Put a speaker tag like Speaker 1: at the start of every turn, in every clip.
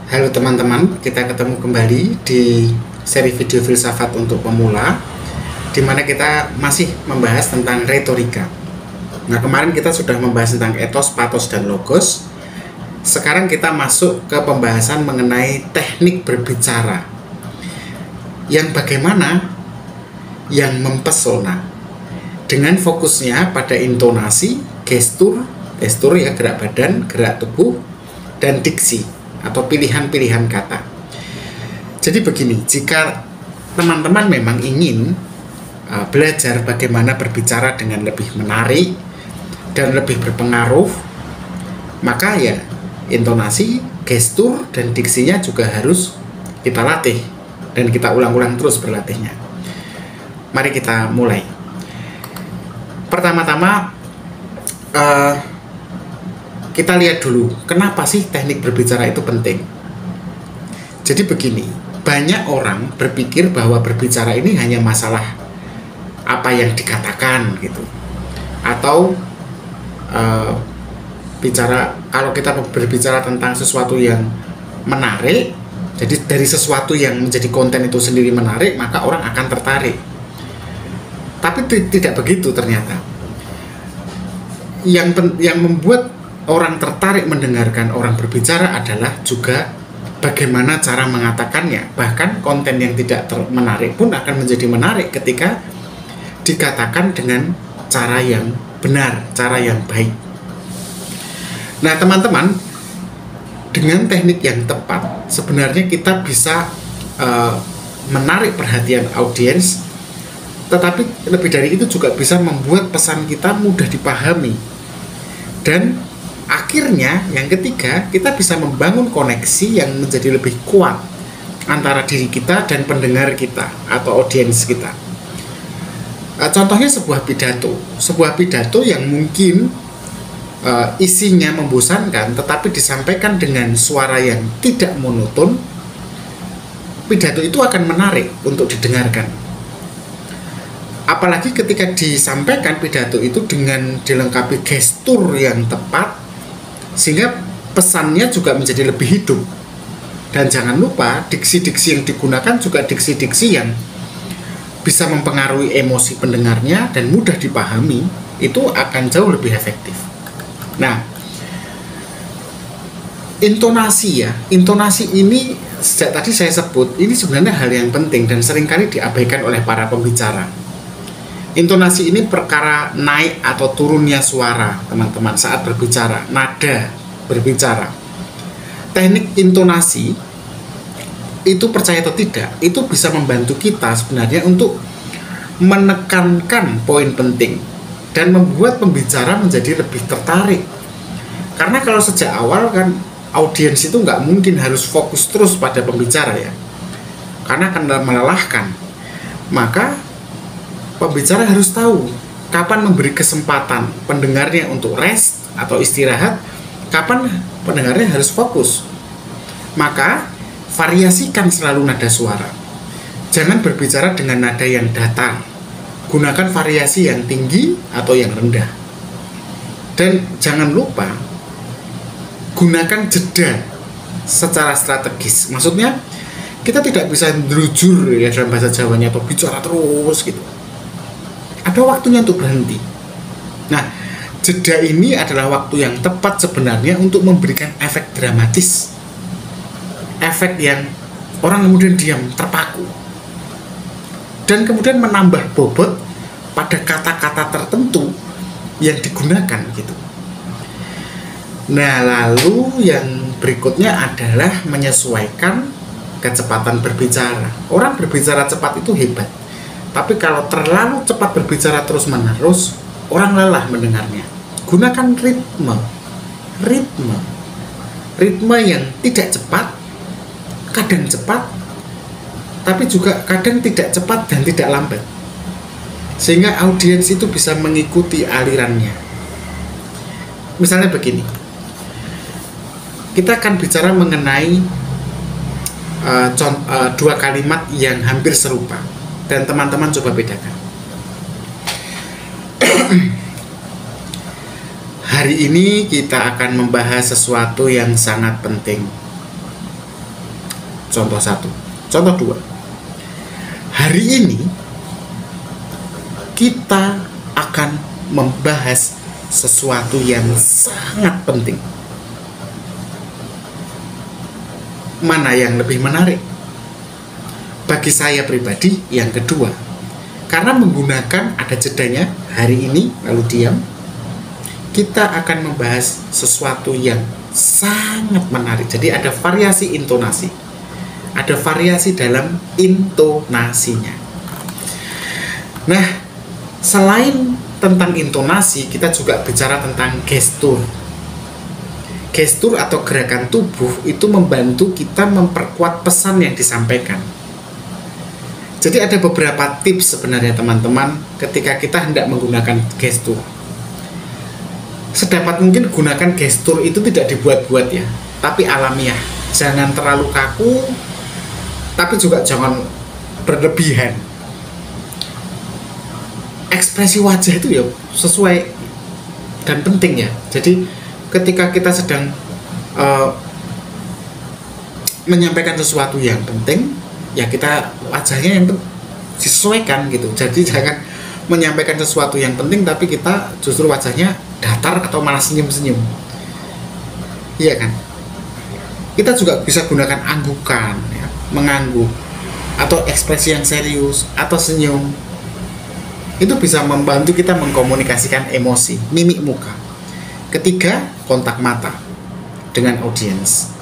Speaker 1: Halo teman-teman, kita ketemu kembali di seri video filsafat untuk pemula, di mana kita masih membahas tentang retorika. Nah, kemarin kita sudah membahas tentang etos, patos, dan logos. Sekarang kita masuk ke pembahasan mengenai teknik berbicara, yang bagaimana yang mempesona, dengan fokusnya pada intonasi, gestur ya, gerak badan, gerak tubuh, dan diksi atau pilihan-pilihan kata. Jadi begini, jika teman-teman memang ingin belajar bagaimana berbicara dengan lebih menarik dan lebih berpengaruh, maka ya intonasi, gestur, dan diksinya juga harus kita latih dan kita ulang-ulang terus berlatihnya. Mari kita mulai. Pertama-tama kita lihat dulu, kenapa sih teknik berbicara itu penting? Jadi begini, banyak orang berpikir bahwa berbicara ini hanya masalah apa yang dikatakan gitu. Atau kalau kita berbicara tentang sesuatu yang menarik, jadi dari sesuatu yang menjadi konten itu sendiri menarik, maka orang akan tertarik. Tapi tidak begitu ternyata. Yang membuat orang tertarik mendengarkan orang berbicara adalah juga bagaimana cara mengatakannya. Bahkan konten yang tidak menarik pun akan menjadi menarik ketika dikatakan dengan cara yang benar, cara yang baik. Nah teman-teman, dengan teknik yang tepat sebenarnya kita bisa menarik perhatian audiens, tetapi lebih dari itu juga bisa membuat pesan kita mudah dipahami. Dan akhirnya yang ketiga, kita bisa membangun koneksi yang menjadi lebih kuat antara diri kita dan pendengar kita atau audiens kita. Contohnya sebuah pidato yang mungkin isinya membosankan, tetapi disampaikan dengan suara yang tidak monoton, pidato itu akan menarik untuk didengarkan. Apalagi ketika disampaikan pidato itu dengan dilengkapi gestur yang tepat, sehingga pesannya juga menjadi lebih hidup. Dan jangan lupa, diksi-diksi yang digunakan juga diksi-diksi yang bisa mempengaruhi emosi pendengarnya dan mudah dipahami, itu akan jauh lebih efektif. Nah, intonasi ini sejak tadi saya sebut, ini sebenarnya hal yang penting dan seringkali diabaikan oleh para pembicara. Intonasi ini perkara naik atau turunnya suara teman-teman saat berbicara, nada berbicara. Teknik intonasi itu, percaya atau tidak, itu bisa membantu kita sebenarnya untuk menekankan poin penting dan membuat pembicara menjadi lebih tertarik. Karena kalau sejak awal kan audiens itu nggak mungkin harus fokus terus pada pembicara ya, karena akan melelahkan. Maka pembicara harus tahu kapan memberi kesempatan pendengarnya untuk rest atau istirahat, kapan pendengarnya harus fokus. Maka variasikan selalu nada suara. Jangan berbicara dengan nada yang datar. Gunakan variasi yang tinggi atau yang rendah. Dan jangan lupa gunakan jeda secara strategis. Maksudnya kita tidak bisa derujur ya dalam bahasa Jawanya atau bicara terus gitu. Ada waktunya untuk berhenti. Nah, jeda ini adalah waktu yang tepat sebenarnya untuk memberikan efek dramatis. Efek yang orang kemudian diam, terpaku. Dan kemudian menambah bobot pada kata-kata tertentu yang digunakan gitu. Nah, lalu yang berikutnya adalah menyesuaikan kecepatan berbicara. Orang berbicara cepat itu hebat. Tapi kalau terlalu cepat berbicara terus-menerus, orang lelah mendengarnya. Gunakan ritme yang tidak cepat, kadang cepat, tapi juga kadang tidak cepat dan tidak lambat. Sehingga audiens itu bisa mengikuti alirannya. Misalnya begini, kita akan bicara mengenai dua kalimat yang hampir serupa. Dan teman-teman coba bedakan. Hari ini kita akan membahas sesuatu yang sangat penting. contoh satu. Contoh dua, hari ini kita akan membahas sesuatu yang sangat penting. Mana yang lebih menarik? Bagi saya pribadi, yang kedua. Karena menggunakan ada jedanya, hari ini lalu diam, kita akan membahas sesuatu yang sangat menarik. Jadi ada variasi intonasi, ada variasi dalam intonasinya. Nah, selain tentang intonasi, kita juga bicara tentang gestur. Gestur atau gerakan tubuh itu membantu kita memperkuat pesan yang disampaikan. Jadi ada beberapa tips sebenarnya teman-teman ketika kita hendak menggunakan gestur. Sedapat mungkin gunakan gestur itu tidak dibuat-buat ya, tapi alamiah. Jangan terlalu kaku, tapi juga jangan berlebihan. Ekspresi wajah itu ya sesuai dan penting ya. Jadi ketika kita sedang menyampaikan sesuatu yang penting, ya kita wajahnya yang disesuaikan gitu. Jadi jangan menyampaikan sesuatu yang penting tapi kita justru wajahnya datar atau malah senyum-senyum. Iya kan? Kita juga bisa gunakan anggukan ya, mengangguk atau ekspresi yang serius atau senyum. Itu bisa membantu kita mengkomunikasikan emosi, mimik muka. Ketiga, kontak mata dengan audiens.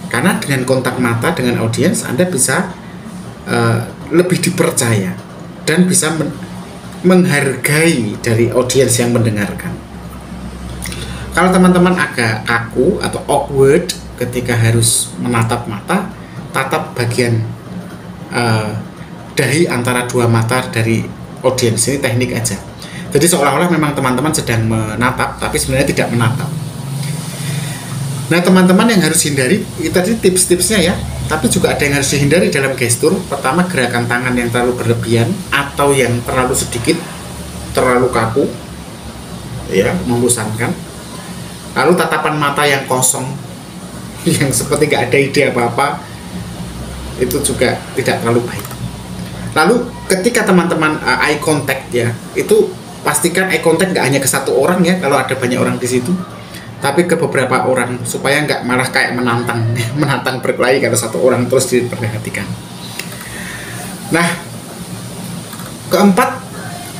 Speaker 1: Karena dengan kontak mata dengan audiens Anda bisa lebih dipercaya dan bisa menghargai dari audiens yang mendengarkan. Kalau teman-teman agak kaku atau awkward ketika harus menatap mata, tatap bagian dahi antara dua mata dari audiens. Ini teknik aja. Jadi seolah-olah memang teman-teman sedang menatap, tapi sebenarnya tidak menatap. Nah teman-teman yang harus hindari, itu tadi tips-tipsnya ya, tapi juga ada yang harus dihindari dalam gestur. Pertama, gerakan tangan yang terlalu berlebihan atau yang terlalu sedikit, terlalu kaku, ya, membosankan. Lalu tatapan mata yang kosong, yang seperti gak ada ide apa-apa, itu juga tidak terlalu baik. Lalu ketika teman-teman eye contact ya, itu pastikan eye contact gak hanya ke satu orang ya, kalau ada banyak orang di situ, tapi ke beberapa orang supaya nggak malah kayak menantang berkelahi kalau satu orang terus diperhatikan. Nah, keempat,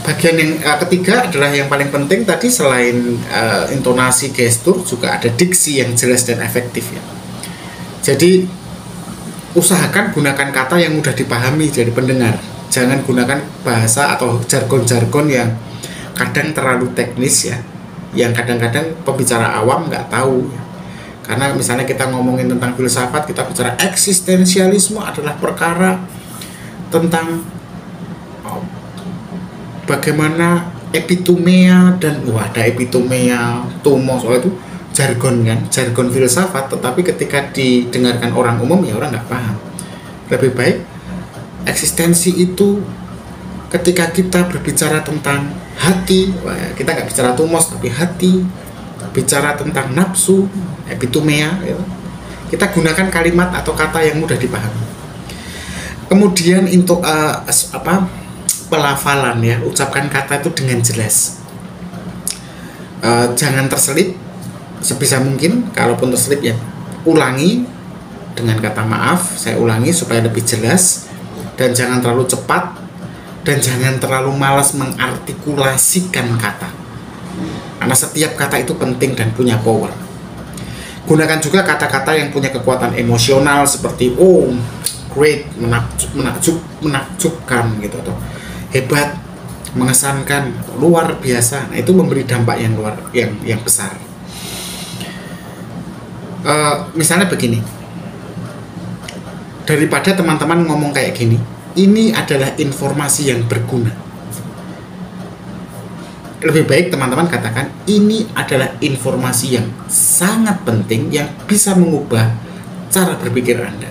Speaker 1: bagian yang ketiga adalah yang paling penting tadi. Selain intonasi, gestur, juga ada diksi yang jelas dan efektif ya. Jadi usahakan gunakan kata yang mudah dipahami dari pendengar. Jangan gunakan bahasa atau jargon-jargon yang kadang terlalu teknis ya, yang kadang-kadang pembicara awam nggak tahu. Karena misalnya kita ngomongin tentang filsafat, kita bicara eksistensialisme adalah perkara tentang bagaimana epitomea dan ada epitomea, tomos, itu jargon kan, jargon filsafat. Tetapi ketika didengarkan orang umum ya orang nggak paham. Lebih baik eksistensi itu ketika kita berbicara tentang hati, kita nggak bicara tomos tapi hati, bicara tentang nafsu, epitomea ya. Kita gunakan kalimat atau kata yang mudah dipahami. Kemudian untuk pelafalan ya, ucapkan kata itu dengan jelas. Jangan terselip, sebisa mungkin. Kalaupun terselip ya ulangi dengan kata maaf, saya ulangi supaya lebih jelas. Dan jangan terlalu cepat, dan jangan terlalu malas mengartikulasikan kata, karena setiap kata itu penting dan punya power. Gunakan juga kata-kata yang punya kekuatan emosional seperti oh, great, menakjubkan gitu, atau hebat, mengesankan, luar biasa. Nah, itu memberi dampak yang besar. Misalnya begini, daripada teman-teman ngomong kayak gini, ini adalah informasi yang berguna, lebih baik teman-teman katakan ini adalah informasi yang sangat penting yang bisa mengubah cara berpikir Anda.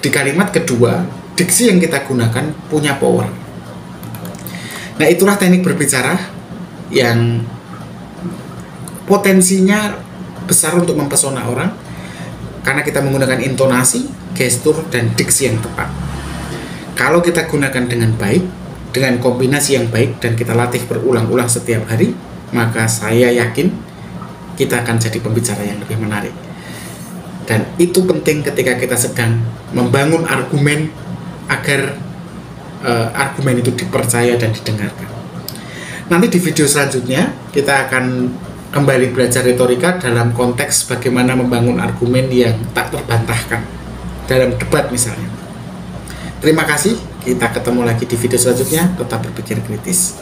Speaker 1: Di kalimat kedua, diksi yang kita gunakan punya power. Nah, itulah teknik berbicara yang potensinya besar untuk mempesona orang karena kita menggunakan intonasi, gestur, dan diksi yang tepat. Kalau kita gunakan dengan baik, dengan kombinasi yang baik, dan kita latih berulang-ulang setiap hari, maka saya yakin kita akan jadi pembicara yang lebih menarik. Dan itu penting ketika kita sedang membangun argumen agar argumen itu dipercaya dan didengarkan. Nanti di video selanjutnya kita akan kembali belajar retorika dalam konteks bagaimana membangun argumen yang tak terbantahkan dalam debat misalnya. Terima kasih, kita ketemu lagi di video selanjutnya. Tetap berpikir kritis.